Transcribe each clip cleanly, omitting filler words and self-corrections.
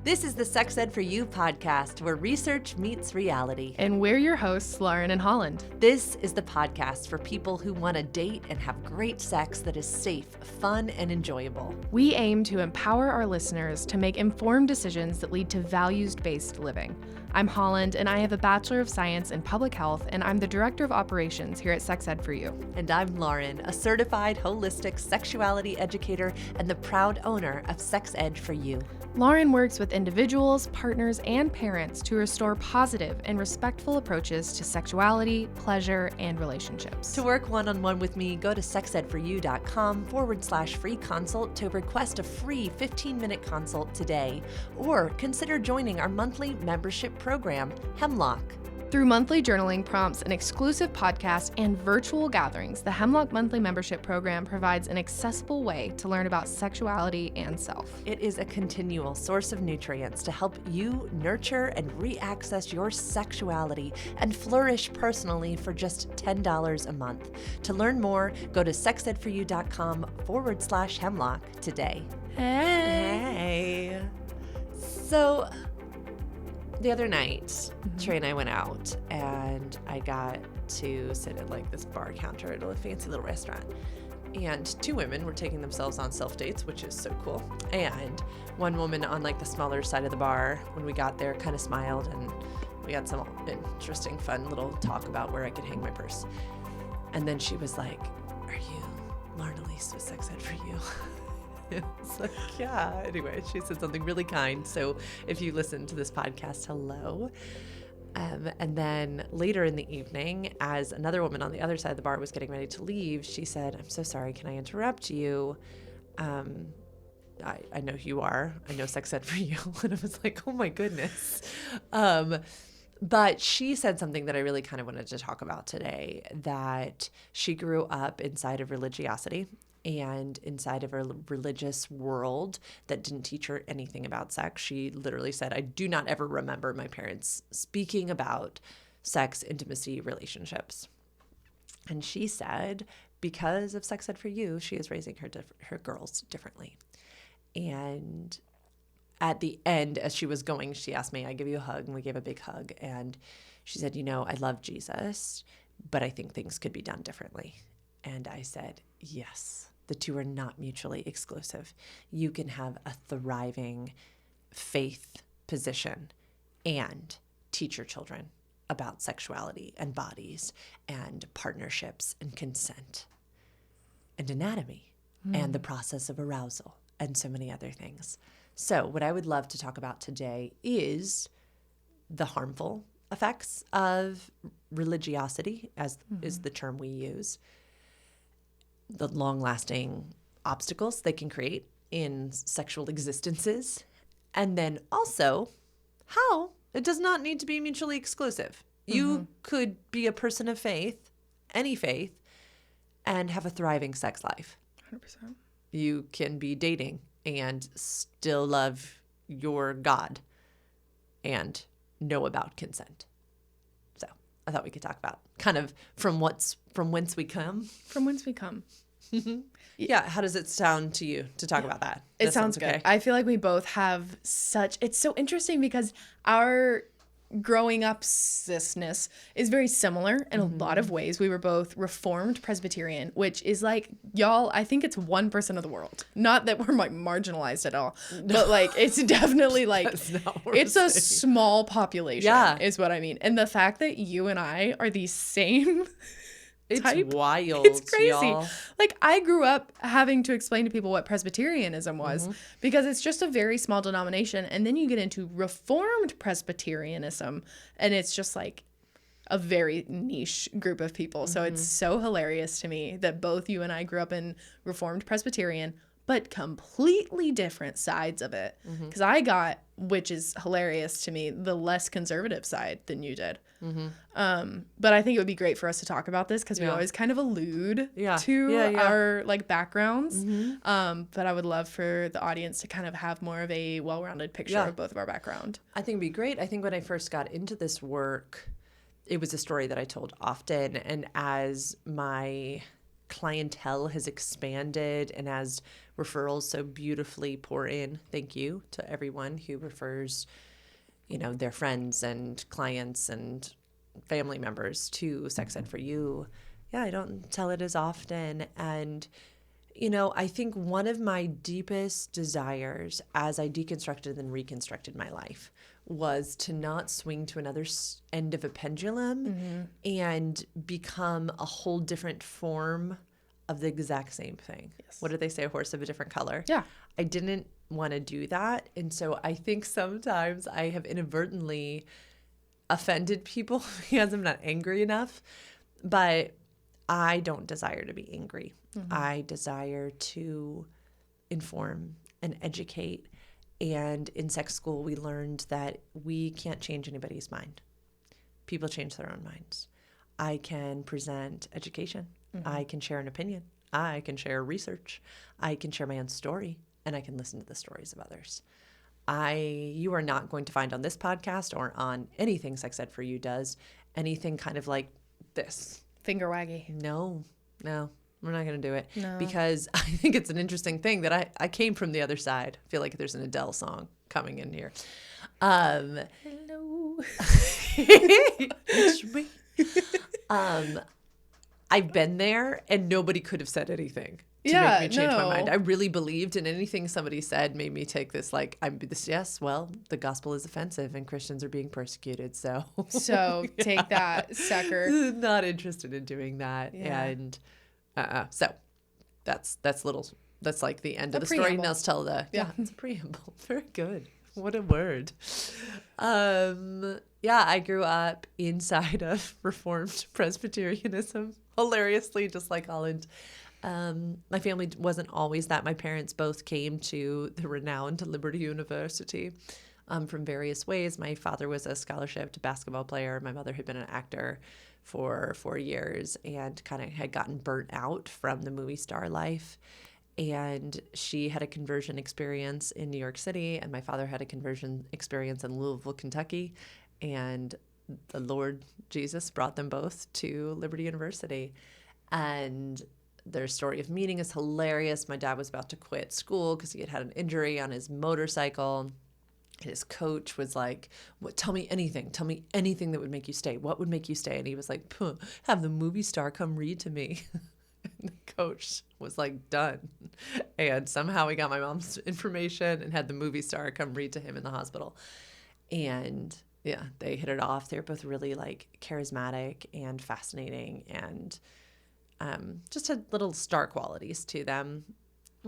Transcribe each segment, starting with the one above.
This is the Sex Ed for You podcast, where research meets reality. And we're your hosts, Lauren and Holland. This is the podcast for people who want to date and have great sex that is safe, fun, and enjoyable. We aim to empower our listeners to make informed decisions that lead to values-based living. I'm Holland, and I have a Bachelor of Science in Public Health, and I'm the Director of Operations here at Sex Ed for You. And I'm Lauren, a Certified Holistic Sexuality Educator and the proud owner of Sex Ed for You. Lauren works with individuals, partners, and parents to restore positive and respectful approaches to sexuality, pleasure, and relationships. To work one-on-one with me, go to sexedforyou.com/free consult to request a free 15-minute consult today, or consider joining our monthly membership program, Hemlock. Through monthly journaling prompts, an exclusive podcast, and virtual gatherings, the Hemlock Monthly Membership Program provides an accessible way to learn about sexuality and self. It is a continual source of nutrients to help you nurture and re-access your sexuality and flourish personally for just $10 a month. To learn more, go to sexedforyou.com/hemlock today. Hey. So, the other night, Trey and I went out, and I got to sit at like this bar counter at a fancy little restaurant. And two women were taking themselves on self-dates, which is so cool. And one woman on like the smaller side of the bar, when we got there, kind of smiled, and we had some interesting, fun little talk about where I could hang my purse. And then she was like, "Are you Lauren Elise with Sex Ed for You?" It's like, yeah. Anyway, she said something really kind. So if you listen to this podcast, hello. And then later in the evening, as another woman on the other side of the bar was getting ready to leave, she said, "I'm so sorry. Can I interrupt you? I know who you are. I know Sex Ed for You." And I was like, oh my goodness. But she said something that I really kind of wanted to talk about today, that she grew up inside of religiosity and inside of a religious world that didn't teach her anything about sex. She literally said, "I do not ever remember my parents speaking about sex, intimacy, relationships." And she said, because of Sex Ed for You, she is raising her girls differently. And at the end, as she was going, she asked me, "I give you a hug," and we gave a big hug. And she said, "I love Jesus, but I think things could be done differently." And I said, yes. The two are not mutually exclusive. You can have a thriving faith position and teach your children about sexuality and bodies and partnerships and consent and anatomy and the process of arousal and so many other things. So what I would love to talk about today is the harmful effects of religiosity, as is the term we use, the long-lasting obstacles they can create in sexual existences, and then also how it does not need to be mutually exclusive. You could be a person of faith, any faith, and have a thriving sex life. 100%. You can be dating and still love your God and know about consent. So I thought we could talk about kind of from whence we come. From whence we come. Yeah. How does it sound to you to talk about that? It sounds good. Okay. I feel like we both have it's so interesting because our growing up cisness is very similar in a lot of ways. We were both Reformed Presbyterian, which is like, y'all, I think it's 1% of the world. Not that we're like marginalized at all, but like it's definitely like, it's a small population is what I mean. And the fact that you and I are the same It's wild. It's crazy. Y'all. Like I grew up having to explain to people what Presbyterianism was because it's just a very small denomination. And then you get into Reformed Presbyterianism and it's just like a very niche group of people. So it's so hilarious to me that both you and I grew up in Reformed Presbyterian, but completely different sides of it. Because I got, which is hilarious to me, the less conservative side than you did. But I think it would be great for us to talk about this because we always kind of allude to our like backgrounds. But I would love for the audience to kind of have more of a well-rounded picture of both of our background. I think it'd be great. I think when I first got into this work, it was a story that I told often. And as my clientele has expanded and as referrals so beautifully pour in. Thank you to everyone who refers, their friends and clients and family members to Sex Ed for You. Yeah, I don't tell it as often. And, I think one of my deepest desires as I deconstructed and reconstructed my life was to not swing to another end of a pendulum and become a whole different form of the exact same thing. Yes. What did they say? A horse of a different color? Yeah. I didn't want to do that. And so I think sometimes I have inadvertently offended people because I'm not angry enough, but I don't desire to be angry. I desire to inform and educate. And in sex school, we learned that we can't change anybody's mind. People change their own minds. I can present education. I can share an opinion. I can share research. I can share my own story, and I can listen to the stories of others. You are not going to find on this podcast or on anything Sex Ed for You does anything kind of like this. Finger waggy. No, we're not going to do it. No. Because I think it's an interesting thing that I came from the other side. I feel like there's an Adele song coming in here. Hello. It's me. I've been there and nobody could have said anything to make me change my mind. I really believed, and anything somebody said made me take this like, the gospel is offensive and Christians are being persecuted. So take that, sucker. Not interested in doing that. Yeah. And so that's like the end of the story. Now let's tell it's a preamble. Very good. What a word. I grew up inside of Reformed Presbyterianism, hilariously, just like Holland. My family wasn't always that. My parents both came to the renowned Liberty University from various ways. My father was a scholarship basketball player. My mother had been an actor for 4 years and kind of had gotten burnt out from the movie star life. And she had a conversion experience in New York City, and my father had a conversion experience in Louisville, Kentucky. And the Lord Jesus brought them both to Liberty University. And their story of meeting is hilarious. My dad was about to quit school because he had had an injury on his motorcycle. His coach was like, tell me anything that would make you stay. What would make you stay? And he was like, have the movie star come read to me. And the coach was like, done. And somehow he got my mom's information and had the movie star come read to him in the hospital. And yeah, they hit it off. They were both really like charismatic and fascinating and just had little star qualities to them.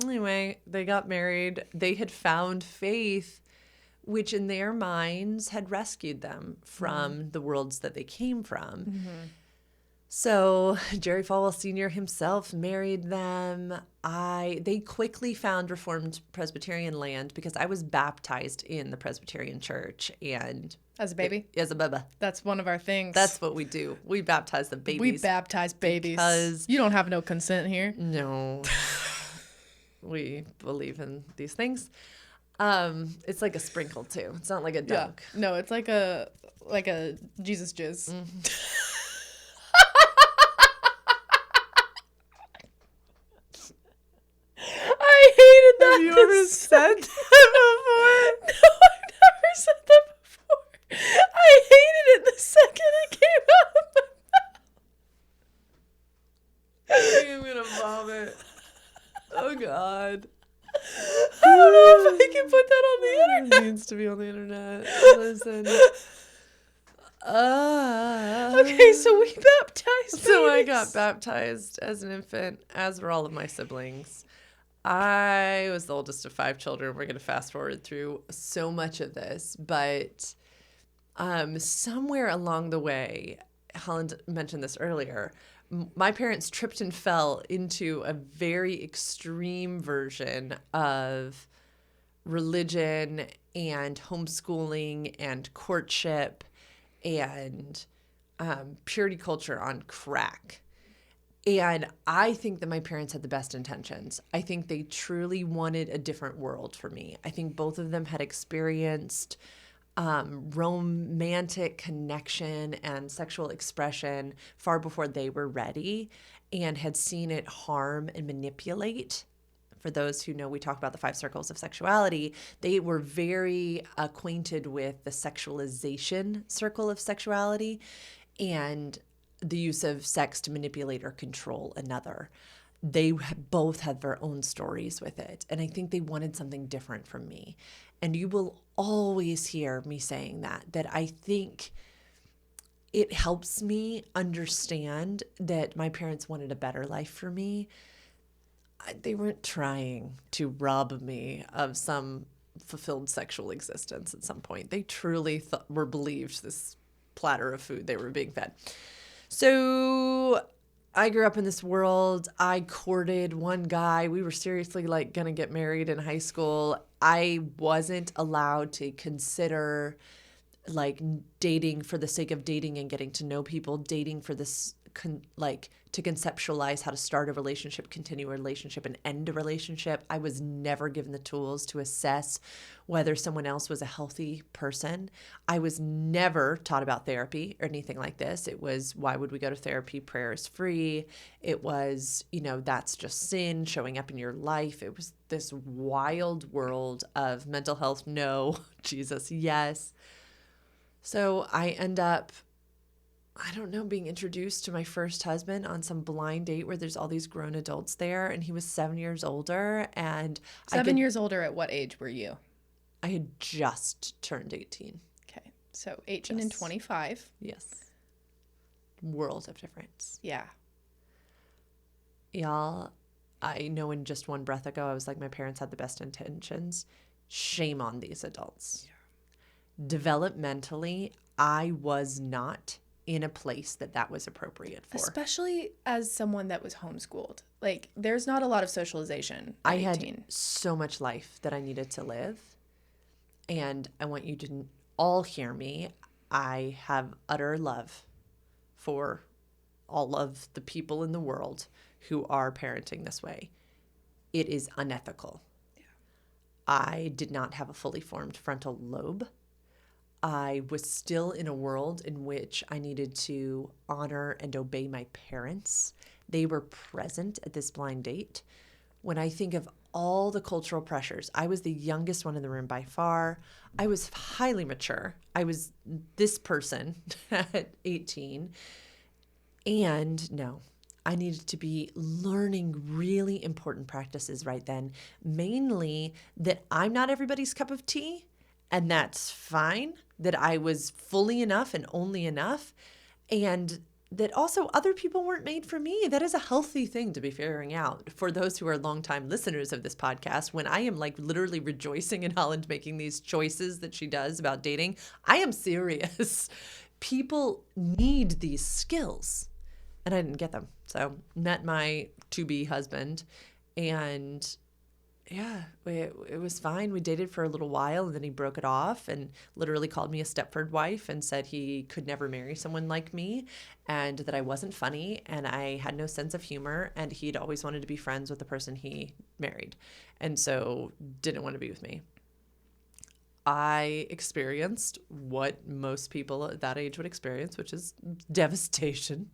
Anyway, they got married. They had found faith, which in their minds had rescued them from the worlds that they came from. Mm-hmm. So Jerry Falwell Sr. himself married them. They quickly found Reformed Presbyterian land because I was baptized in the Presbyterian church. And as a baby? As a baba. That's one of our things. That's what we do. We baptize the babies. We baptize babies. Because you don't have no consent here. No. We believe in these things. It's like a sprinkle too. It's not like a dunk. Yeah. No, it's like a Jesus jizz. Mm-hmm. I hated that. Have you ever said that before? No, I've never said that before. I hated it the second it came out of my mouth. I think I'm gonna vomit. Oh God. I don't know if I can put that on the internet. It needs to be on the internet. Listen. Okay, so we baptized babies. So I got baptized as an infant, as were all of my siblings. I was the oldest of 5 children. We're going to fast forward through so much of this, but somewhere along the way, Holland mentioned this earlier, my parents tripped and fell into a very extreme version of religion and homeschooling and courtship and purity culture on crack. And I think that my parents had the best intentions. I think they truly wanted a different world for me. I think both of them had experienced romantic connection and sexual expression far before they were ready and had seen it harm and manipulate for those who know, we talk about the 5 circles of sexuality. They were very acquainted with the sexualization circle of sexuality and the use of sex to manipulate or control another. They both had their own stories with it. And I think they wanted something different from me. And you will always hear me saying that I think it helps me understand that my parents wanted a better life for me. They weren't trying to rob me of some fulfilled sexual existence at some point. They truly were believed this platter of food they were being fed. So I grew up in this world. I courted one guy. We were seriously like going to get married in high school. I wasn't allowed to consider like dating for the sake of dating and getting to know people, dating for this to conceptualize how to start a relationship, continue a relationship, and end a relationship. I was never given the tools to assess whether someone else was a healthy person. I was never taught about therapy or anything like this. It was, why would we go to therapy? Prayer is free. It was, that's just sin showing up in your life. It was this wild world of mental health. No, Jesus, yes. So I end up, being introduced to my first husband on some blind date where there's all these grown adults there, and he was 7 years older. And 7 years older, at what age were you? I had just turned 18. Okay, so 18 and 25. Yes. World of difference. Yeah. Y'all, I know in just one breath ago, I was like, my parents had the best intentions. Shame on these adults. Yeah. Developmentally, I was not in a place that was appropriate for. Especially as someone that was homeschooled. Like, there's not a lot of socialization at 18. Had so much life that I needed to live. And I want you to all hear me. I have utter love for all of the people in the world who are parenting this way. It is unethical. Yeah. I did not have a fully formed frontal lobe. I was still in a world in which I needed to honor and obey my parents. They were present at this blind date. When I think of all the cultural pressures, I was the youngest one in the room by far. I was highly mature. I was this person at 18. And no, I needed to be learning really important practices right then, mainly that I'm not everybody's cup of tea. And that's fine, that I was fully enough and only enough, and that also other people weren't made for me. That is a healthy thing to be figuring out. For those who are longtime listeners of this podcast, when I am like literally rejoicing in Holland making these choices that she does about dating, I am serious. People need these skills, and I didn't get them. So met my to-be husband, and yeah, it was fine. We dated for a little while, and then he broke it off and literally called me a Stepford wife and said he could never marry someone like me, and that I wasn't funny and I had no sense of humor, and he'd always wanted to be friends with the person he married, and so didn't want to be with me. I experienced what most people at that age would experience, which is devastation.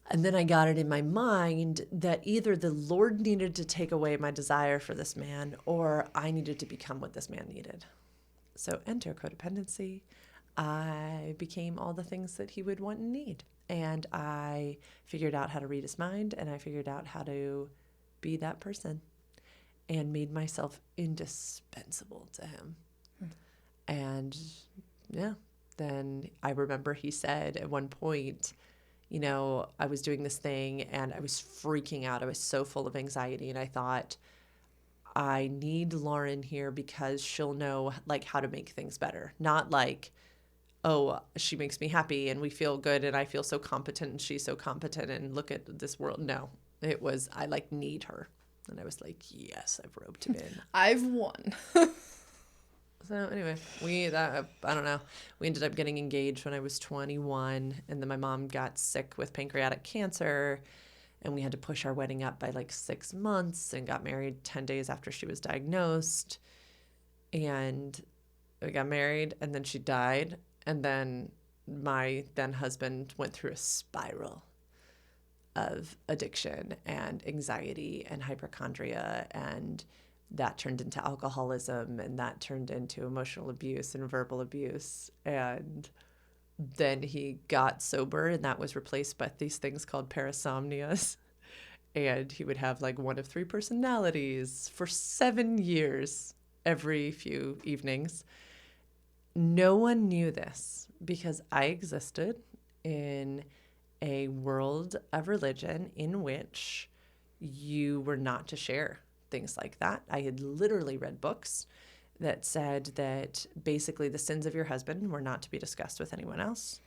And then I got it in my mind that either the Lord needed to take away my desire for this man, or I needed to become what this man needed. So enter codependency. I became all the things that he would want and need. And I figured out how to read his mind, and I figured out how to be that person, and made myself indispensable to him. And yeah, then I remember he said at one point, I was doing this thing and I was freaking out. I was so full of anxiety, and I thought, I need Lauren here because she'll know like how to make things better. Not like, oh, she makes me happy and we feel good and I feel so competent and she's so competent and look at this world. No, it was, I like need her. And I was like, yes, I've roped him in. I've won. So anyway, I don't know. We ended up getting engaged when I was 21, and then my mom got sick with pancreatic cancer, and we had to push our wedding up by like 6 months, and got married 10 days after she was diagnosed. And we got married, and then she died, and then my then husband went through a spiral of addiction and anxiety and hypochondria, and that turned into alcoholism, and that turned into emotional abuse and verbal abuse. And then he got sober, and that was replaced by these things called parasomnias. And he would have like one of three personalities for 7 years every few evenings. No one knew this because I existed in a world of religion in which you were not to share things like that. I had literally read books that said that basically the sins of your husband were not to be discussed with anyone else.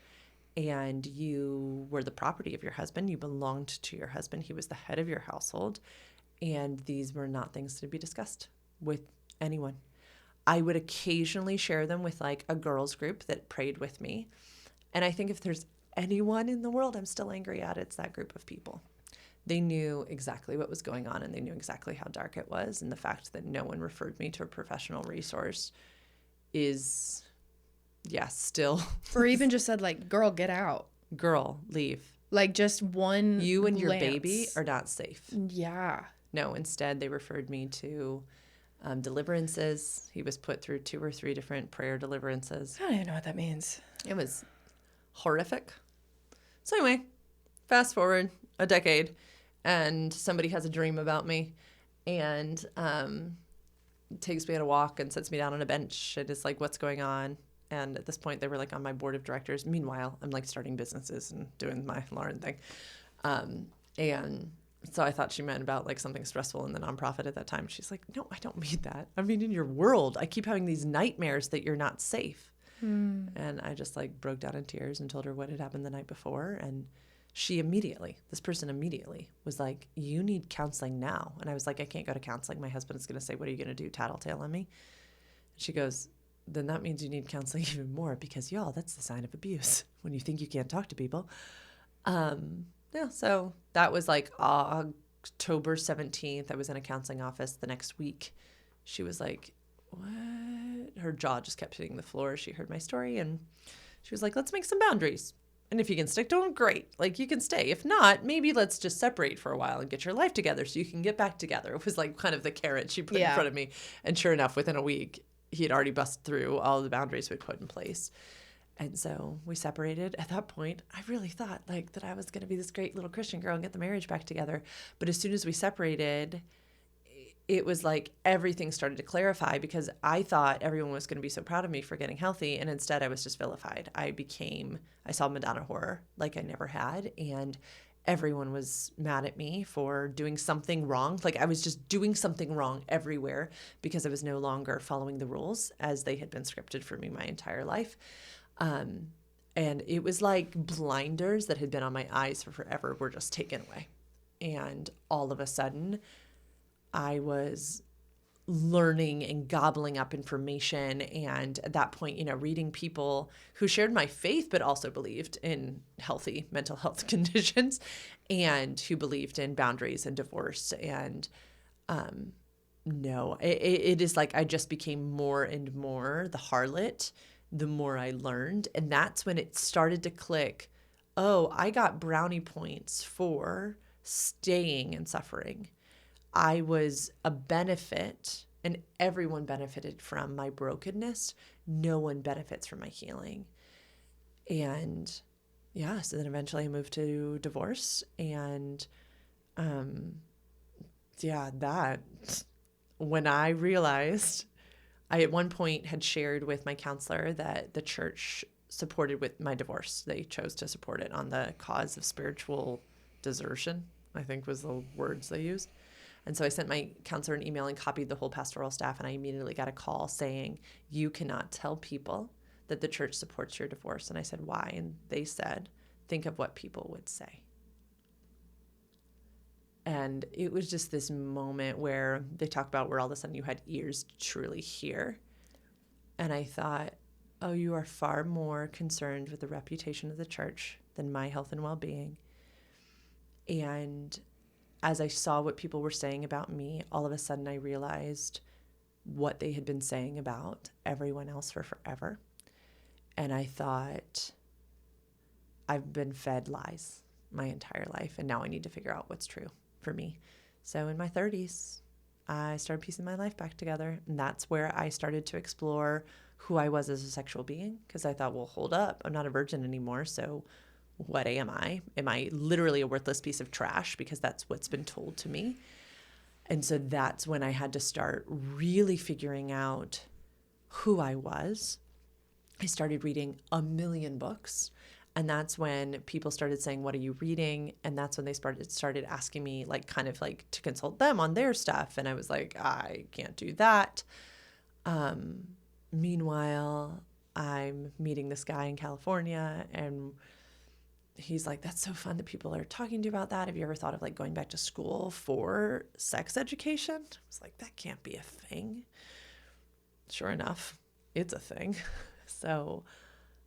And you were the property of your husband. You belonged to your husband. He was the head of your household. And these were not things to be discussed with anyone. I would occasionally share them with like a girls group that prayed with me. And I think if there's anyone in the world I'm still angry at, it's that group of people. They knew exactly what was going on, and they knew exactly how dark it was. And the fact that no one referred me to a professional resource is, yeah, still. Or even just said like, girl, get out. Girl, leave. Like just one You and your glance. baby are not safe. Yeah. No, instead they referred me to deliverances. He was put through 2 or 3 different prayer deliverances. I don't even know what that means. It was horrific. So anyway, fast forward a decade, and somebody has a dream about me, and takes me on a walk and sits me down on a bench and is like, what's going on? And at this point, they were like on my board of directors. Meanwhile, I'm like starting businesses and doing my Lauren thing. And so I thought she meant about like something stressful in the nonprofit at that time. She's like, no, I don't mean that. I mean, in your world, I keep having these nightmares that you're not safe. And I just like broke down in tears and told her what had happened the night before. And this person immediately was like, you need counseling now. And I was like, I can't go to counseling. My husband's going to say, what are you going to do? Tattletale on me? And she goes, then that means you need counseling even more, because y'all, that's the sign of abuse when you think you can't talk to people. Yeah, so that was like October 17th. I was in a counseling office. The next week, she was like, what? Her jaw just kept hitting the floor. She heard my story, and she was like, let's make some boundaries. And if you can stick to them, great. Like, you can stay. If not, maybe let's just separate for a while and get your life together so you can get back together. It was like kind of the carrot she put in front of me. And sure enough, within a week, he had already busted through all the boundaries we'd put in place. And so we separated. At that point, I really thought like that I was going to be this great little Christian girl and get the marriage back together. But as soon as we separated, it was like everything started to clarify, because I thought everyone was going to be so proud of me for getting healthy. And instead I was just vilified. I saw Madonna horror like I never had. And everyone was mad at me for doing something wrong. Like I was just doing something wrong everywhere because I was no longer following the rules as they had been scripted for me my entire life. And it was like blinders that had been on my eyes for forever were just taken away. And all of a sudden, I was learning and gobbling up information. And at that point, reading people who shared my faith, but also believed in healthy mental health conditions, and who believed in boundaries and divorce. And no, it is like I just became more and more the harlot the more I learned. And that's when it started to click. Oh, I got brownie points for staying and suffering. I was a benefit, and everyone benefited from my brokenness. No one benefits from my healing. And yeah, so then eventually I moved to divorce. And when I realized, I at one point had shared with my counselor that the church supported with my divorce. They chose to support it on the cause of spiritual desertion, I think was the words they used. And so I sent my counselor an email and copied the whole pastoral staff, and I immediately got a call saying, you cannot tell people that the church supports your divorce. And I said, why? And they said, think of what people would say. And it was just this moment where they talk about where all of a sudden you had ears to truly hear. And I thought, oh, you are far more concerned with the reputation of the church than my health and well-being. And as I saw what people were saying about me, all of a sudden I realized what they had been saying about everyone else for forever. And I thought, I've been fed lies. my entire life. And now I need to figure out what's true for me. So in my 30s, I started piecing my life back together. And that's where I started to explore who I was as a sexual being. Because I thought, well, hold up, I'm not a virgin anymore. So what am I? Am I literally a worthless piece of trash? Because that's what's been told to me. And so that's when I had to start really figuring out who I was. I started reading a million books. And that's when people started saying, what are you reading? And that's when they started asking me, like, kind of like to consult them on their stuff. And I was like, I can't do that. Meanwhile, I'm meeting this guy in California, and he's like, that's so fun that people are talking to you about that. Have you ever thought of like going back to school for sex education? I was like, that can't be a thing. Sure enough, it's a thing. So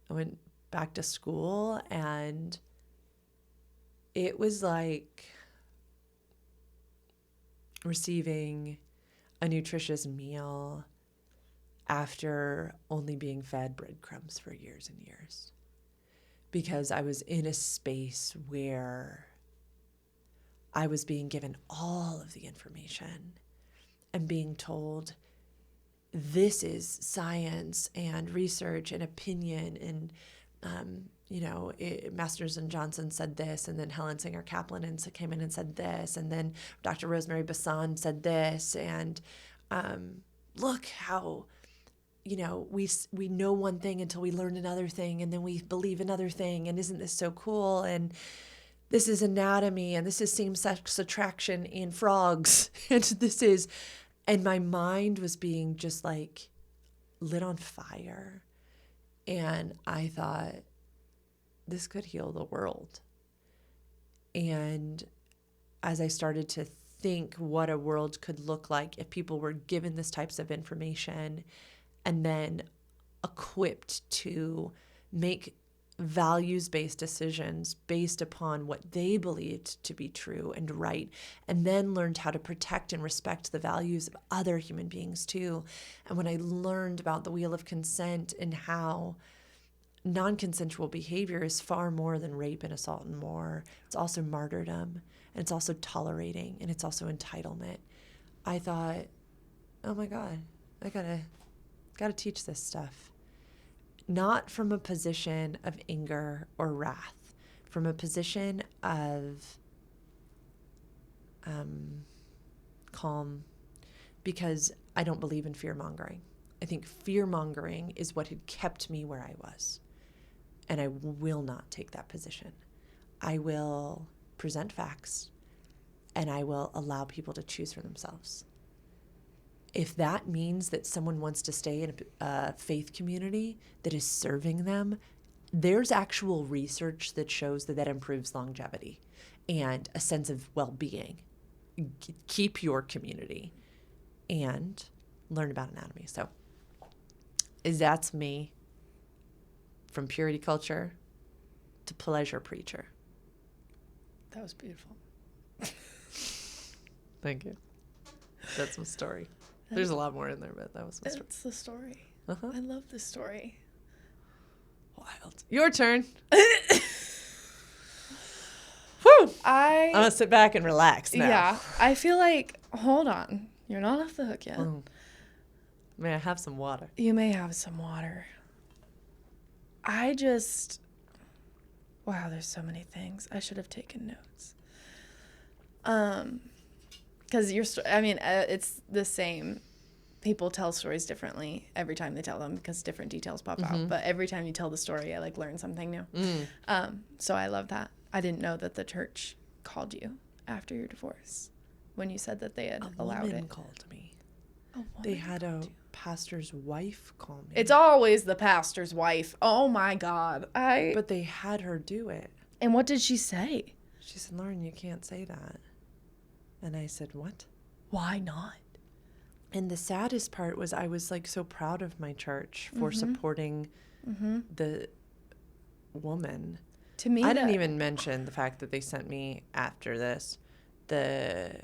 I went back to school, and it was like receiving a nutritious meal after only being fed breadcrumbs for years and years. Because I was in a space where I was being given all of the information and being told, this is science and research and opinion. And, Masters and Johnson said this, and then Helen Singer Kaplan came in and said this, and then Dr. Rosemary Bassan said this. And look how, we know one thing until we learn another thing, and then we believe another thing. And isn't this so cool? And this is anatomy, and this is same-sex attraction in frogs. And my mind was being just like lit on fire. And I thought, this could heal the world. And as I started to think what a world could look like if people were given this types of information and then equipped to make values-based decisions based upon what they believed to be true and right, and then learned how to protect and respect the values of other human beings too. And when I learned about the wheel of consent and how non-consensual behavior is far more than rape and assault and more, it's also martyrdom, and it's also tolerating, and it's also entitlement, I thought, oh my God, I gotta teach this stuff. Not from a position of anger or wrath, from a position of calm, because I don't believe in fear-mongering. I think fear-mongering is what had kept me where I was, and I will not take that position. I will present facts, and I will allow people to choose for themselves. If that means that someone wants to stay in a faith community that is serving them, there's actual research that shows that improves longevity and a sense of well-being. Keep your community and learn about anatomy. So that's me, from purity culture to pleasure preacher. That was beautiful. Thank you. That's my story. There's a lot more in there, but that was my story. That's the story. Uh-huh. I love this story. Wild. Your turn. Whew. I'm going to sit back and relax now. Yeah. I feel like, hold on. You're not off the hook yet. May I have some water? You may have some water. Wow, there's so many things. I should have taken notes. Because it's the same. People tell stories differently every time they tell them because different details pop out. But every time you tell the story, I learn something new. So I love that. I didn't know that the church called you after your divorce when you said that they had allowed it. A woman called me. They had a pastor's wife call me. It's always the pastor's wife. Oh my God. But they had her do it. And what did she say? She said, Lauren, you can't say that. And I said, what? Why not? And the saddest part was I was so proud of my church for supporting the woman. To me, I didn't even mention the fact that they sent me after this the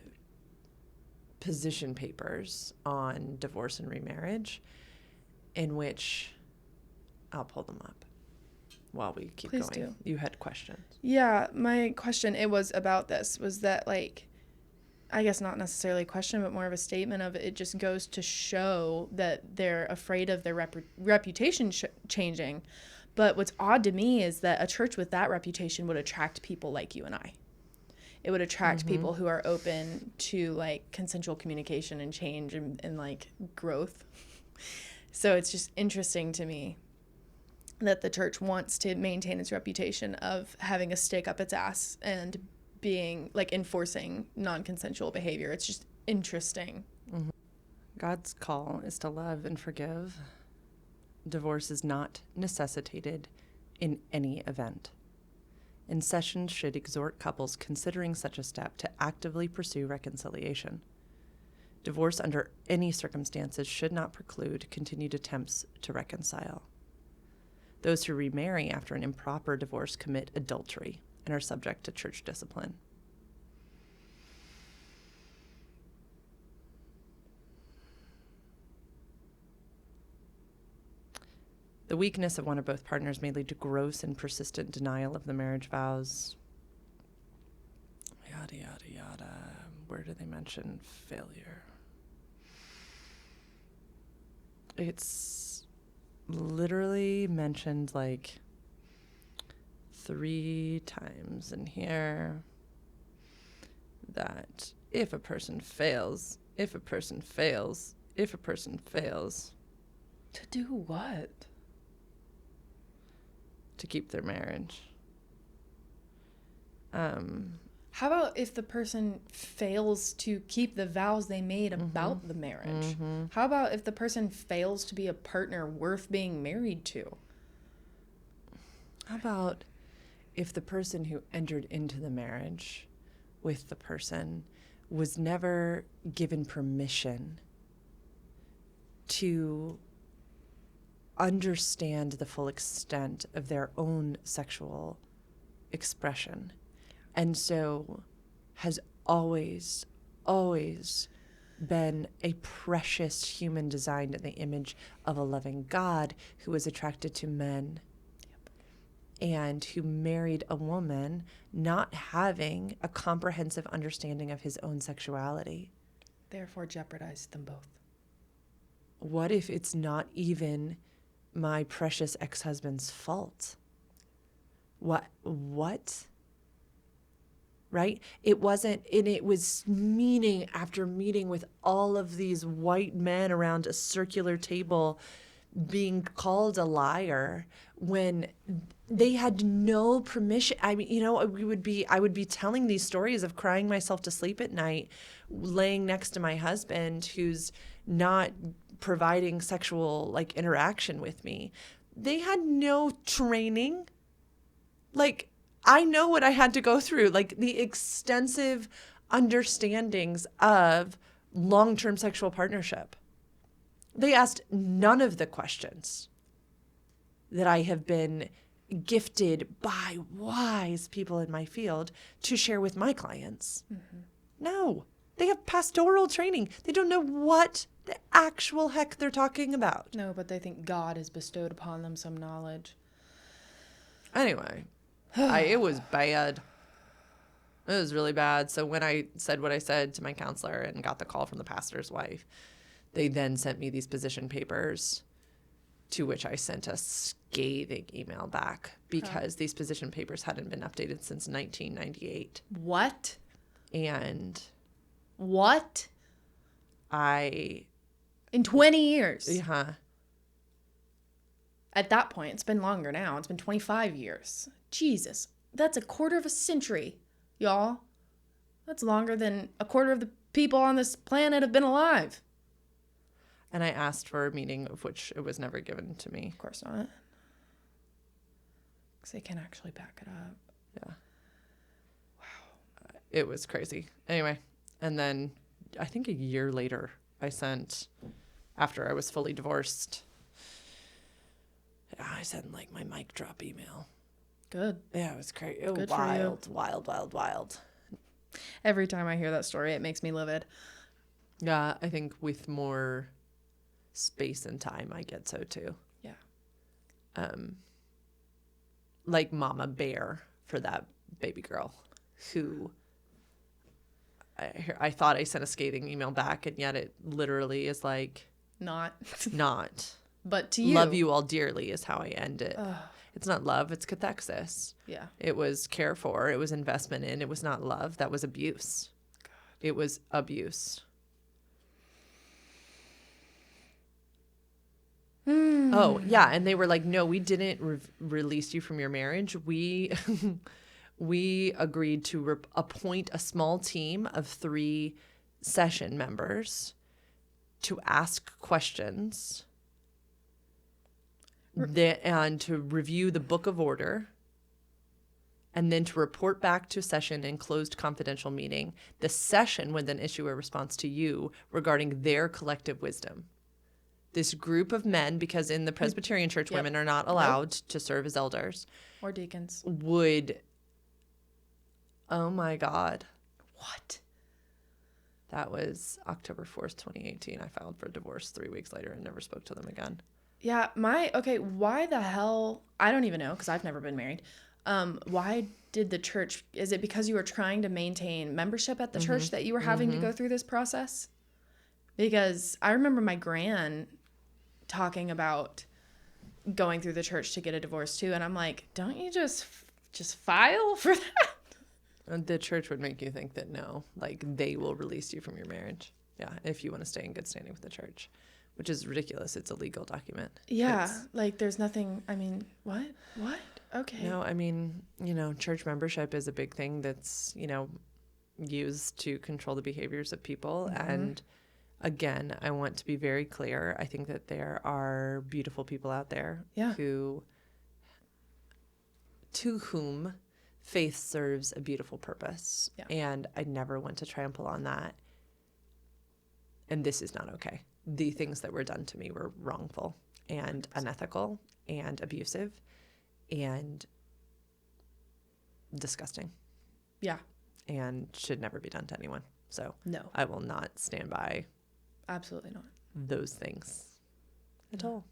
position papers on divorce and remarriage, in which I'll pull them up. while we keep Please going. do. You had questions. Yeah, my question, it was about this, was that, like, I guess not necessarily a question, but more of a statement of it just goes to show that they're afraid of their reputation changing. But what's odd to me is that a church with that reputation would attract people like you and I. It would attract people who are open to, like, consensual communication and change and like, growth. So it's just interesting to me that the church wants to maintain its reputation of having a stick up its ass and being, like, enforcing non-consensual behavior. It's just interesting. Mm-hmm. God's call is to love and forgive. Divorce is not necessitated in any event. And sessions should exhort couples considering such a step to actively pursue reconciliation. Divorce under any circumstances should not preclude continued attempts to reconcile. Those who remarry after an improper divorce commit adultery and are subject to church discipline. The weakness of one or both partners may lead to gross and persistent denial of the marriage vows. Yada, yada, yada. Where do they mention failure? It's literally mentioned like 3 times in here that if a person fails, if a person fails, if a person fails. To do what? To keep their marriage. How about if the person fails to keep the vows they made about the marriage? How about if the person fails to be a partner worth being married to? How about if the person who entered into the marriage with the person was never given permission to understand the full extent of their own sexual expression, and so has always been a precious human designed in the image of a loving God who was attracted to men, and who married a woman not having a comprehensive understanding of his own sexuality. Therefore jeopardized them both. What if it's not even my precious ex-husband's fault? What? Right? It wasn't, and it was meeting after meeting with all of these white men around a circular table being called a liar when they had no permission. I mean, you know, I would be telling these stories of crying myself to sleep at night, laying next to my husband who's not providing sexual, like, interaction with me. They had no training. Like, I know what I had to go through, like the extensive understandings of long-term sexual partnership. They asked none of the questions that I have been gifted by wise people in my field to share with my clients. No, they have pastoral training. They don't know what the actual heck they're talking about. No, but they think God has bestowed upon them some knowledge. Anyway, it was bad. It was really bad. So when I said what I said to my counselor and got the call from the pastor's wife, they then sent me these position papers, to which I sent a scathing email back because these position papers hadn't been updated since 1998. What? And what? In 20 years. Yeah. At that point, it's been longer now. It's been 25 years. Jesus, that's a quarter of a century, y'all. That's longer than a quarter of the people on this planet have been alive. And I asked for a meeting, of which it was never given to me. Of course not. Because they can actually back it up. Yeah. Wow. It was crazy. Anyway, and then I think a year later, after I was fully divorced, I sent like my mic drop email. Good. Yeah, it was crazy. It was Good wild. Every time I hear that story, it makes me livid. Yeah, I think with more space and time, I get so too. Yeah. like mama bear for that baby girl who I thought I sent a scathing email back, and yet it literally is like Not. But to you. Love you all dearly is how I end it. Ugh. It's not love, it's cathexis. Yeah. It was care for, it was investment in, it was not love, that was abuse. God. It was abuse. Oh, yeah, and they were like, no, we didn't release you from your marriage. We agreed to appoint a small team of 3 session members to ask questions and to review the book of order, and then to report back to session in closed confidential meeting. The session would then issue a response to you regarding their collective wisdom. This group of men, because in the Presbyterian Church, women are not allowed to serve as elders. Or deacons. Oh my God. What? That was October 4th, 2018. I filed for divorce 3 weeks later and never spoke to them again. Yeah, why the hell? I don't even know, because I've never been married. Why did the church, is it because you were trying to maintain membership at the church that you were having to go through this process? Because I remember my gran talking about going through the church to get a divorce too, and I'm like, don't you just file for that? The church would make you think that no, like they will release you from your marriage. Yeah, if you want to stay in good standing with the church, which is ridiculous. It's a legal document. Yeah, like there's nothing, I mean, what? Okay. No, I mean, church membership is a big thing that's, used to control the behaviors of people. And again, I want to be very clear. I think that there are beautiful people out there to whom faith serves a beautiful purpose. Yeah. And I never want to trample on that. And this is not okay. The things that were done to me were wrongful and unethical and abusive and disgusting. Yeah. And should never be done to anyone. So no, I will not stand by. Absolutely not. Those things at all.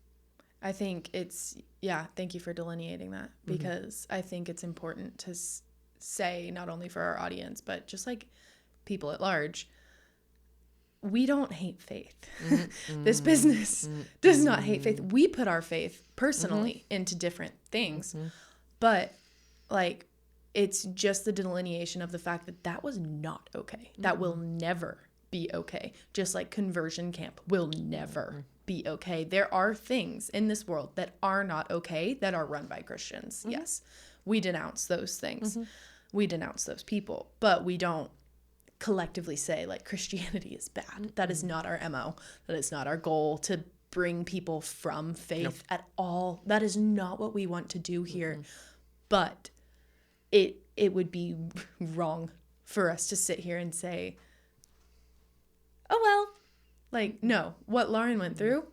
I think thank you for delineating that, because I think it's important to say, not only for our audience, but just like people at large, we don't hate faith. This business does not hate faith. We put our faith personally into different things, but like, it's just the delineation of the fact that was not okay. That will never be okay. Just like conversion camp will never be okay. There are things in this world that are not okay that are run by Christians. Yes, we denounce those things. We denounce those people, but we don't collectively say like Christianity is bad. That is not our MO. That is not our goal to bring people from faith at all. That is not what we want to do here. But it would be wrong for us to sit here and say, oh, well, like, no, what Lauren went through,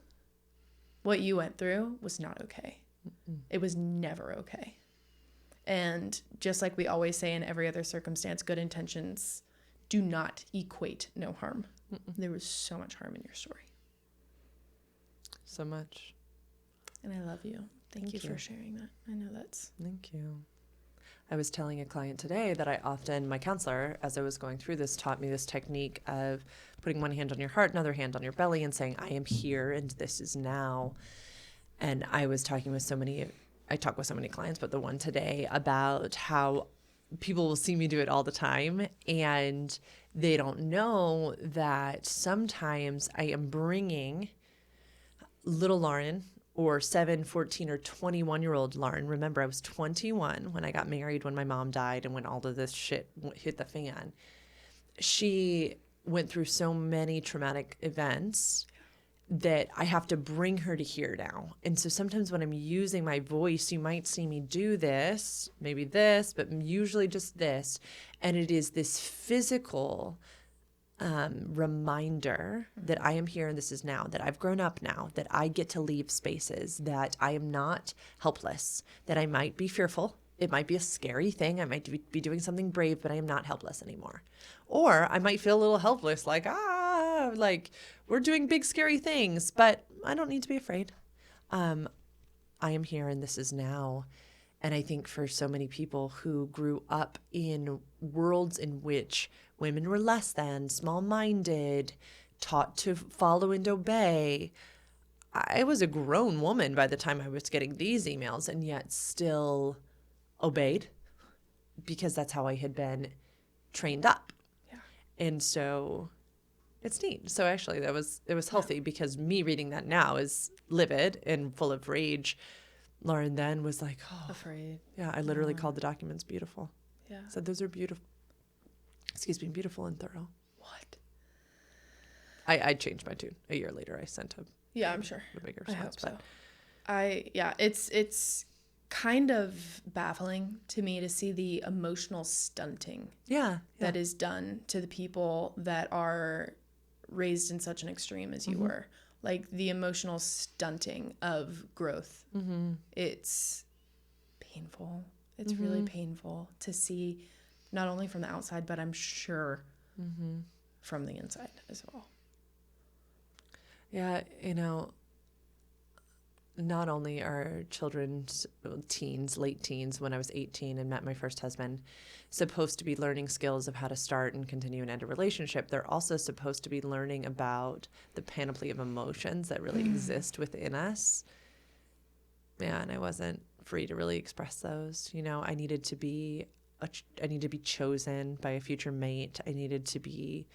what you went through was not okay. It was never okay. And just like we always say in every other circumstance, good intentions do not equate no harm. There was so much harm in your story. So much. And I love you. Thank you for sharing that. I know that's... Thank you. I was telling a client today that my counselor, as I was going through this, taught me this technique of putting one hand on your heart, another hand on your belly, and saying, I am here and this is now. And I was talking with I talk with so many clients, but the one today about how people will see me do it all the time, and they don't know that sometimes I am bringing little Lauren, or 7, 14, or 21-year-old Lauren. Remember, I was 21 when I got married, when my mom died, and when all of this shit hit the fan. She went through so many traumatic events that I have to bring her to here now. And so sometimes when I'm using my voice, you might see me do this, maybe this, but usually just this. And it is this physical reminder that I am here and this is now, that I've grown up now, that I get to leave spaces, that I am not helpless, that I might be fearful. It might be a scary thing. I might be doing something brave, but I am not helpless anymore. Or I might feel a little helpless, like we're doing big, scary things, but I don't need to be afraid. I am here and this is now. And I think for so many people who grew up in worlds in which women were less than, small-minded, taught to follow and obey, I was a grown woman by the time I was getting these emails, and yet still obeyed because that's how I had been trained up. Yeah. And so it's neat. So actually it was healthy because me reading that now is livid and full of rage. Lauren then was like, oh, Afraid. yeah, I literally called the documents beautiful. Yeah. Said those are beautiful. Excuse me, beautiful and thorough. What? I changed my tune. A year later, I sent Yeah, I'm sure. a bigger I response. hope so. It's kind of baffling to me to see the emotional stunting that is done to the people that are raised in such an extreme as you were. Like the emotional stunting of growth. It's painful. It's really painful to see, not only from the outside, but I'm sure from the inside as well. Yeah, not only are children, teens, late teens, when I was 18 and met my first husband, supposed to be learning skills of how to start and continue and end a relationship, they're also supposed to be learning about the panoply of emotions that really exist within us. Yeah, and I wasn't free to really express those. I needed to be chosen by a future mate. I needed to be,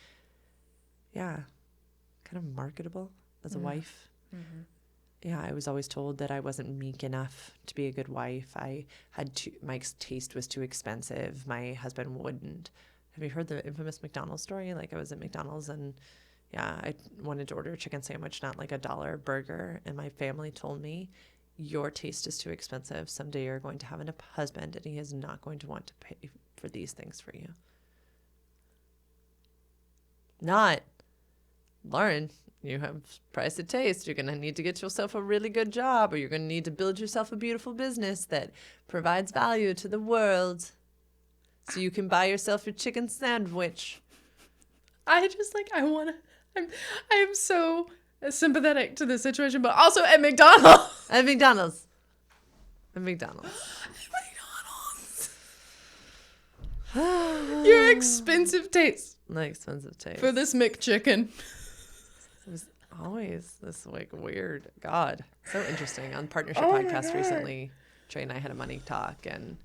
kind of marketable as a wife. Yeah, I was always told that I wasn't meek enough to be a good wife. My taste was too expensive. My husband wouldn't. Have you heard the infamous McDonald's story? Like I was at McDonald's and I wanted to order a chicken sandwich, not like $1 burger. And my family told me, your taste is too expensive. Someday you're going to have a husband and he is not going to want to pay for these things for you. Not, Lauren, you have price of taste. You're going to need to get yourself a really good job, or you're going to need to build yourself a beautiful business that provides value to the world so you can buy yourself your chicken sandwich. I am so sympathetic to the situation, but also at McDonald's. At McDonald's. At McDonald's. Your expensive taste. My expensive taste. For this McChicken. It was always this like weird, God, so interesting. On Partnership Podcast recently, Trey and I had a money talk, and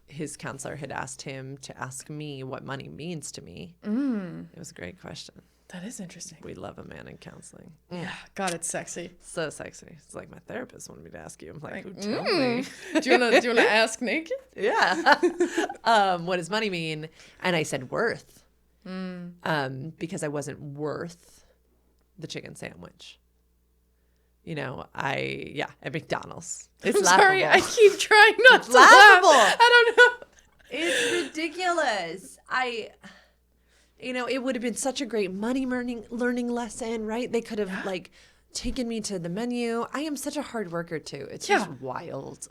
his counselor had asked him to ask me what money means to me. It was a great question. That is interesting. We love a man in counseling. Yeah, God, it's sexy. So sexy. It's like my therapist wanted me to ask you. I'm like, tell me. Do you wanna ask naked? Yeah. What does money mean? And I said worth. Because I wasn't worth the chicken sandwich. At McDonald's. It's I'm laughable. sorry, I keep trying not to laughable. laugh. I don't know. It's ridiculous. It would have been such a great money learning lesson, right? They could have taken me to the menu. I am such a hard worker too. It's just wild.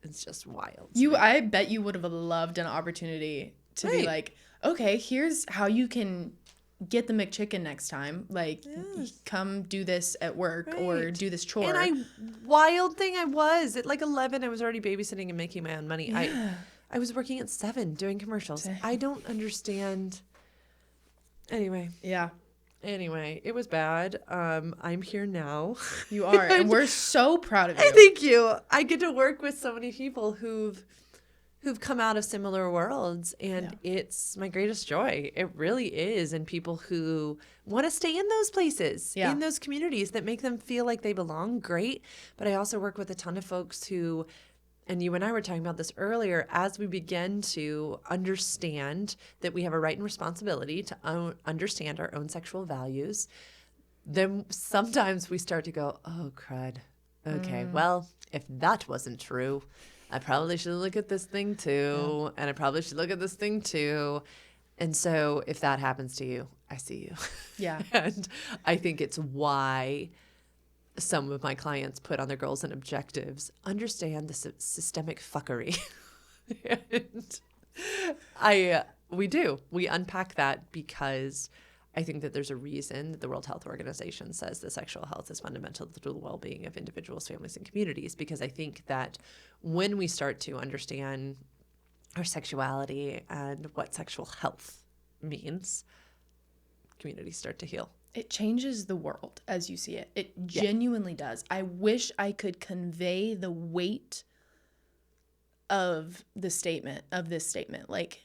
It's just wild. I bet you would have loved an opportunity to be like, okay, here's how you can get the McChicken next time. Come do this at work or do this chore. And wild thing I was at 11, I was already babysitting and making my own money. Yeah. I was working at 7 doing commercials. I don't understand. Anyway, it was bad. I'm here now. You are, and we're so proud of you. Thank you. I get to work with so many people who've come out of similar worlds, and it's my greatest joy. It really is. And people who want to stay in those places, in those communities that make them feel like they belong, great. But I also work with a ton of folks who, and you and I were talking about this earlier, as we begin to understand that we have a right and responsibility to understand our own sexual values, then sometimes we start to go, oh, crud. Okay, well, if that wasn't true, I probably should look at this thing too, and I probably should look at this thing too. And so if that happens to you, I see you. Yeah. And I think it's why some of my clients put on their goals and objectives, understand the systemic fuckery. And we unpack that because I think that there's a reason that the World Health Organization says that sexual health is fundamental to the well-being of individuals, families, and communities, because I think that when we start to understand our sexuality and what sexual health means, communities start to heal. It changes the world as you see it. It genuinely does. I wish I could convey the weight of this statement, like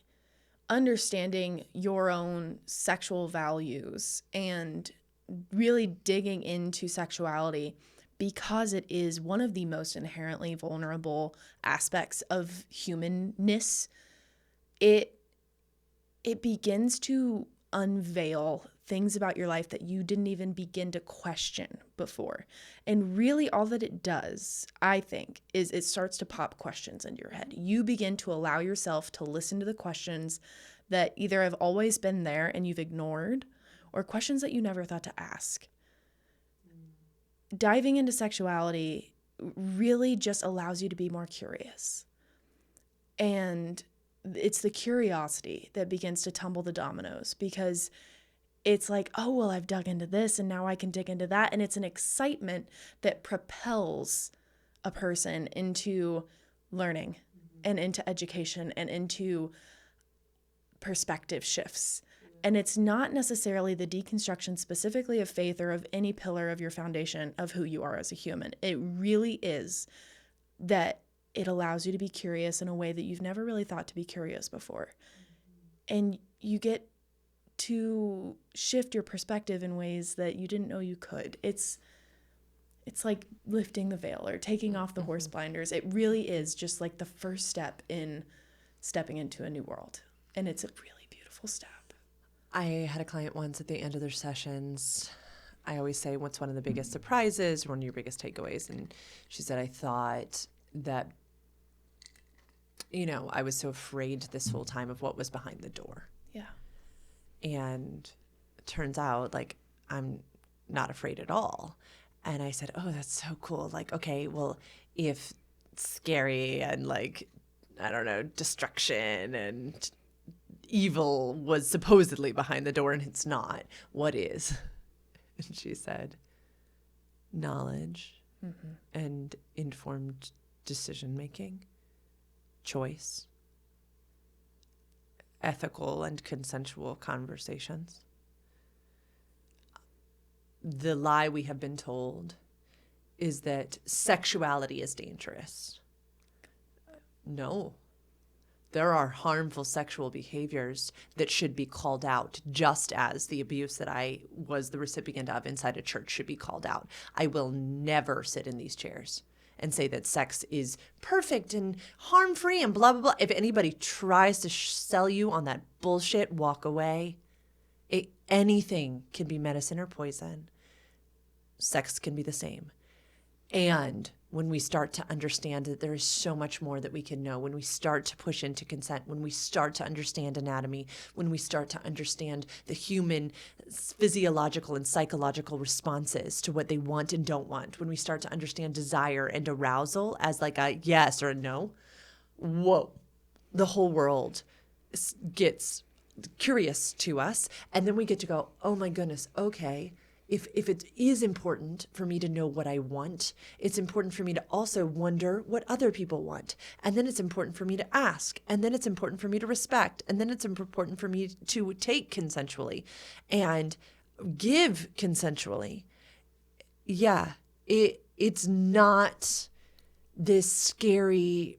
understanding your own sexual values and really digging into sexuality, because it is one of the most inherently vulnerable aspects of humanness. It begins to unveil things about your life that you didn't even begin to question before. And really all that it does, I think, is it starts to pop questions into your head. You begin to allow yourself to listen to the questions that either have always been there and you've ignored, or questions that you never thought to ask. Diving into sexuality really just allows you to be more curious. And it's the curiosity that begins to tumble the dominoes, because it's like, oh, well, I've dug into this and now I can dig into that. And it's an excitement that propels a person into learning and into education and into perspective shifts. And it's not necessarily the deconstruction specifically of faith or of any pillar of your foundation of who you are as a human. It really is that it allows you to be curious in a way that you've never really thought to be curious before. And you get to shift your perspective in ways that you didn't know you could. It's like lifting the veil or taking off the horse blinders. It really is just like the first step in stepping into a new world. And it's a really beautiful step. I had a client once at the end of their sessions. I always say, what's one of the biggest surprises, one of your biggest takeaways? And she said, I thought that, I was so afraid this whole time of what was behind the door. Yeah. And it turns out, like, I'm not afraid at all. And I said, oh, that's so cool. Like, okay, well, if scary and, like, I don't know, destruction and evil was supposedly behind the door and it's not, what is? And she said, knowledge and informed decision-making, choice, ethical and consensual conversations. The lie we have been told is that sexuality is dangerous. No. There are harmful sexual behaviors that should be called out, just as the abuse that I was the recipient of inside a church should be called out. I will never sit in these chairs and say that sex is perfect and harm-free and blah, blah, blah. If anybody tries to sell you on that bullshit, walk away. Anything can be medicine or poison. Sex can be the same. And when we start to understand that there is so much more that we can know, when we start to push into consent, when we start to understand anatomy, when we start to understand the human physiological and psychological responses to what they want and don't want, when we start to understand desire and arousal as like a yes or a no, whoa, the whole world gets curious to us. And then we get to go, oh my goodness, okay. If it is important for me to know what I want, it's important for me to also wonder what other people want. And then it's important for me to ask. And then it's important for me to respect. And then it's important for me to take consensually and give consensually. Yeah, it's not this scary,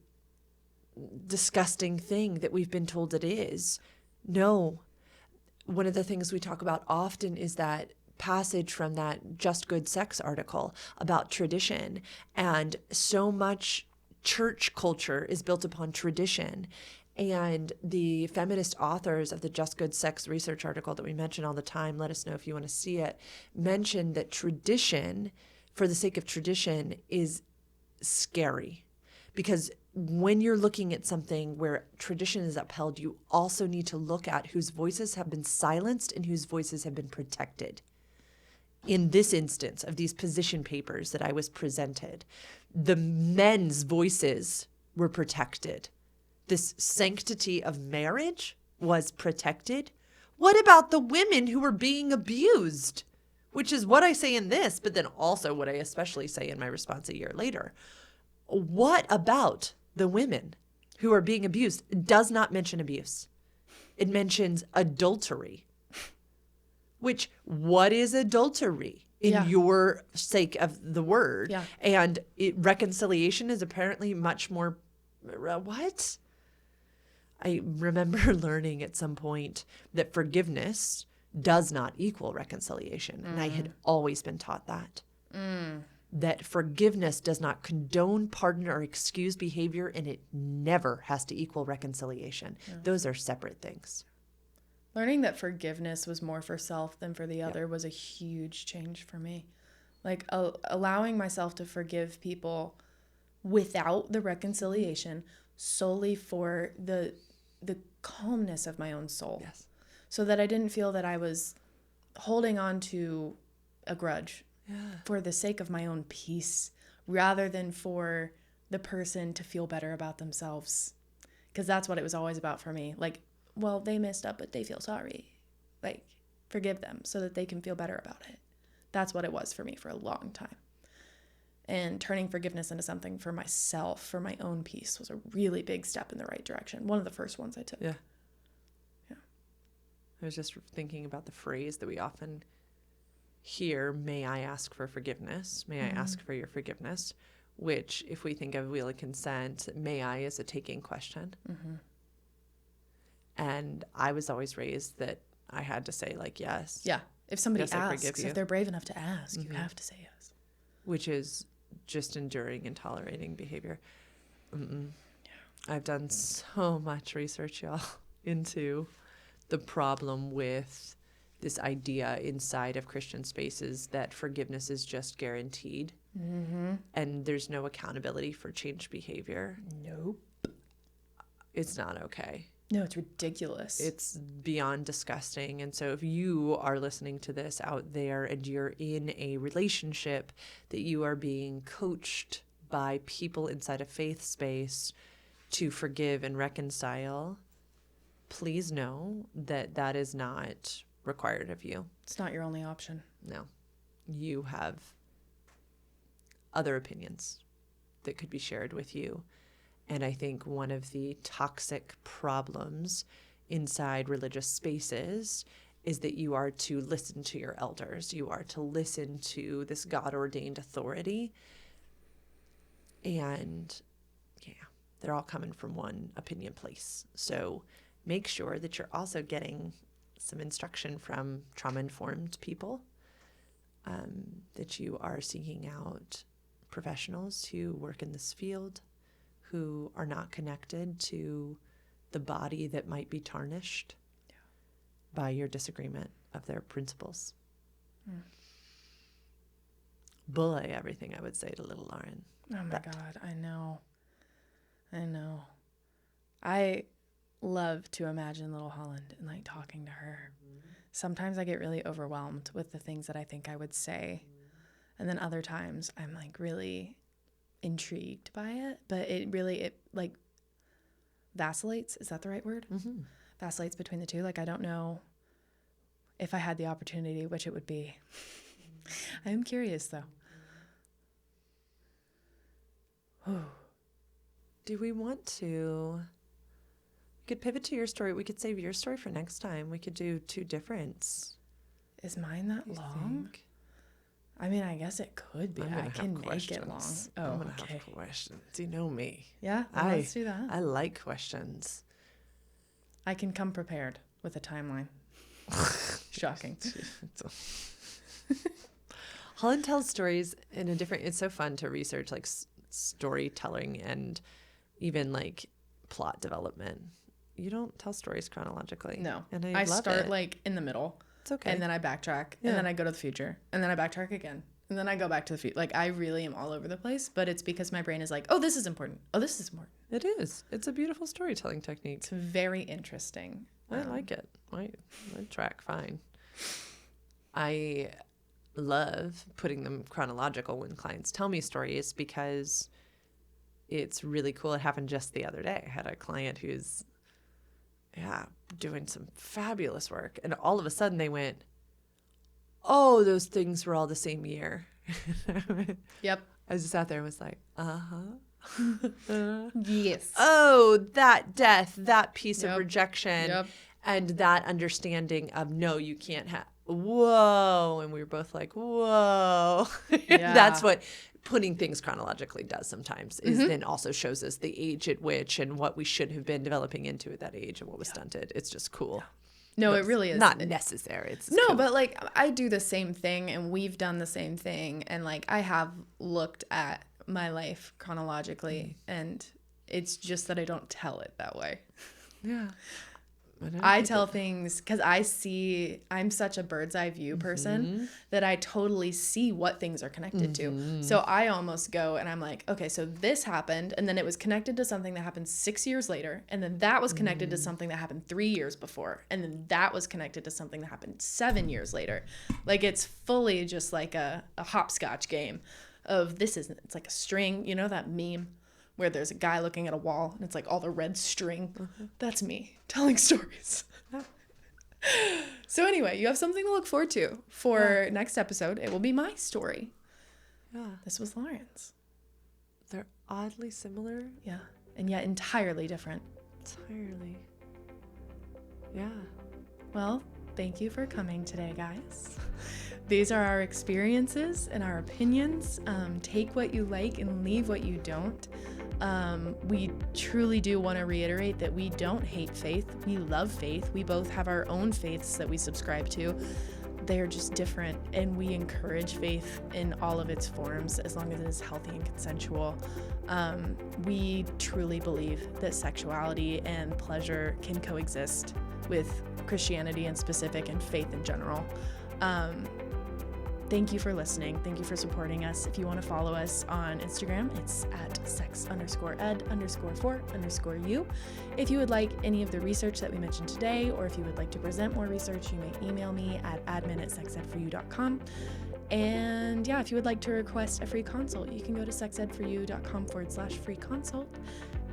disgusting thing that we've been told it is. No. One of the things we talk about often is that passage from that Just Good Sex article about tradition. And so much church culture is built upon tradition. And the feminist authors of the Just Good Sex research article that we mention all the time, let us know if you want to see it, mention that tradition, for the sake of tradition, is scary. Because when you're looking at something where tradition is upheld, you also need to look at whose voices have been silenced and whose voices have been protected. In this instance of these position papers that I was presented, the men's voices were protected. This sanctity of marriage was protected, What about the women who are being abused? Which is what I say in this, but then also what I especially say in my response a year later. What about the women who are being abused? It does not mention abuse. It mentions adultery. Which, what is adultery in your sake of the word? Yeah. And reconciliation is apparently much more, what? I remember learning at some point that forgiveness does not equal reconciliation. And I had always been taught that. That forgiveness does not condone, pardon, or excuse behavior, and it never has to equal reconciliation. Those are separate things. Learning that forgiveness was more for self than for the other was a huge change for me. Like allowing myself to forgive people without the reconciliation solely for the calmness of my own soul. Yes. So that I didn't feel that I was holding on to a grudge for the sake of my own peace rather than for the person to feel better about themselves. Because that's what it was always about for me. Like, well, they messed up, but they feel sorry. Like, forgive them so that they can feel better about it. That's what it was for me for a long time. And turning forgiveness into something for myself, for my own peace, was a really big step in the right direction. One of the first ones I took. Yeah. I was just thinking about the phrase that we often hear, may I ask for forgiveness? May I ask for your forgiveness? Which, if we think of wheel of consent, may I is a taking question. And I was always raised that I had to say, like, yes. Yeah. If somebody Yes, I forgive asks, you. if they're brave enough to ask, you have to say yes. Which is just enduring and tolerating behavior. I've done so much research, y'all, into the problem with this idea inside of Christian spaces that forgiveness is just guaranteed. And there's no accountability for changed behavior. Nope. It's not okay. No, it's ridiculous. It's beyond disgusting. And so if you are listening to this out there and you're in a relationship that you are being coached by people inside a faith space to forgive and reconcile, please know that that is not required of you. It's not your only option. No. You have other opinions that could be shared with you. And I think one of the toxic problems inside religious spaces is that you are to listen to your elders. You are to listen to this God-ordained authority. And yeah, they're all coming from one opinion place. So make sure that you're also getting some instruction from trauma-informed people, that you are seeking out professionals who work in this field, who are not connected to the body that might be tarnished by your disagreement of their principles. Bully everything I would say to little Lauren. Oh my God, I know. I love to imagine little Holland and like talking to her. Sometimes I get really overwhelmed with the things that I think I would say. And then other times I'm like really intrigued by it, but it like vacillates. Is that the right word? Vacillates between the two. Like, I don't know if I had the opportunity, which it would be. I am curious though. Do we want to? We could pivot to your story. We could save your story for next time. We could do two different. Is mine that long? Think? I mean, I guess it could be. I can make it long. Oh, I'm gonna okay. have questions. You know me. Yeah, well, let's do that. I like questions. I can come prepared with a timeline. Shocking. Holland tells stories in a different. It's so fun to research like storytelling and even like plot development. You don't tell stories chronologically. No, and I love start it. like in the middle. It's okay. And then I backtrack, and then I go to the future, and then I backtrack again, and then I go back to the future. Like, I really am all over the place, but it's because my brain is like, oh, this is important. Oh, this is important. It is. It's a beautiful storytelling technique. It's very interesting. I like it. I track fine. I love putting them chronological when clients tell me stories because it's really cool. It happened just the other day. I had a client whose doing some fabulous work. And all of a sudden they went, oh, those things were all the same year. Yep. I just sat there and was like, Yes. Oh, that death, that piece of Yep. rejection, Yep. and that understanding of, no, you can't have, whoa. And we were both like, whoa. Yeah. That's what putting things chronologically does sometimes, is Mm-hmm. then also shows us the age at which and what we should have been developing into at that age and what was stunted. It's just cool. No, But it really is. not necessary. It's No, cool. but like I do the same thing and we've done the same thing. And like I have looked at my life chronologically and it's just that I don't tell it that way. Yeah. I tell things because I'm such a bird's eye view person that I totally see what things are connected to. So I almost go and I'm like, okay, so this happened and then it was connected to something that happened 6 years later. And then that was connected to something that happened 3 years before. And then that was connected to something that happened 7 years later. Like it's fully just like a hopscotch game of it's like a string, you know, that meme where there's a guy looking at a wall and it's like all the red string. That's me telling stories. So anyway, you have something to look forward to for next episode. It will be my story. Yeah. This was Lauren's. They're oddly similar. Yeah. And yet entirely different. Entirely. Yeah. Well, thank you for coming today, guys. These are our experiences and our opinions. Take what you like and leave what you don't. We truly do want to reiterate that we don't hate faith. We love faith. We both have our own faiths that we subscribe to. They are just different, and we encourage faith in all of its forms as long as it is healthy and consensual. We truly believe that sexuality and pleasure can coexist with Christianity in specific and faith in general. Thank you for listening. Thank you for supporting us. If you want to follow us on Instagram, it's at sex_ed_for_you. If you would like any of the research that we mentioned today, or if you would like to present more research, you may email me at admin@sexedforyou.com. And yeah, if you would like to request a free consult, you can go to sexedforyou.com/free consult.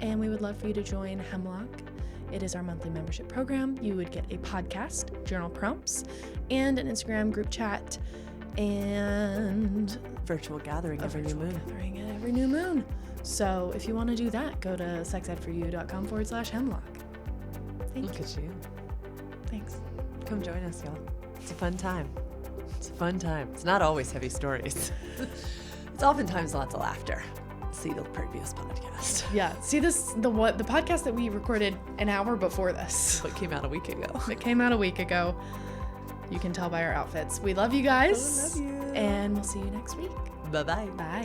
And we would love for you to join Hemlock. It is our monthly membership program. You would get a podcast, journal prompts, and an Instagram group chat, and Virtual gathering every new moon. gathering at every new moon. So if you want to do that, go to sexedforyou.com/hemlock. Thank Look you. at you. Thanks. Come join us, y'all. It's a fun time. It's a fun time. It's not always heavy stories. It's oftentimes lots of laughter. See the previous podcast. Yeah. See the podcast that we recorded an hour before this. What came out a week ago. It came out a week ago. You can tell by our outfits. We love you guys. Oh, love you. And we'll see you next week. Bye-bye. Bye.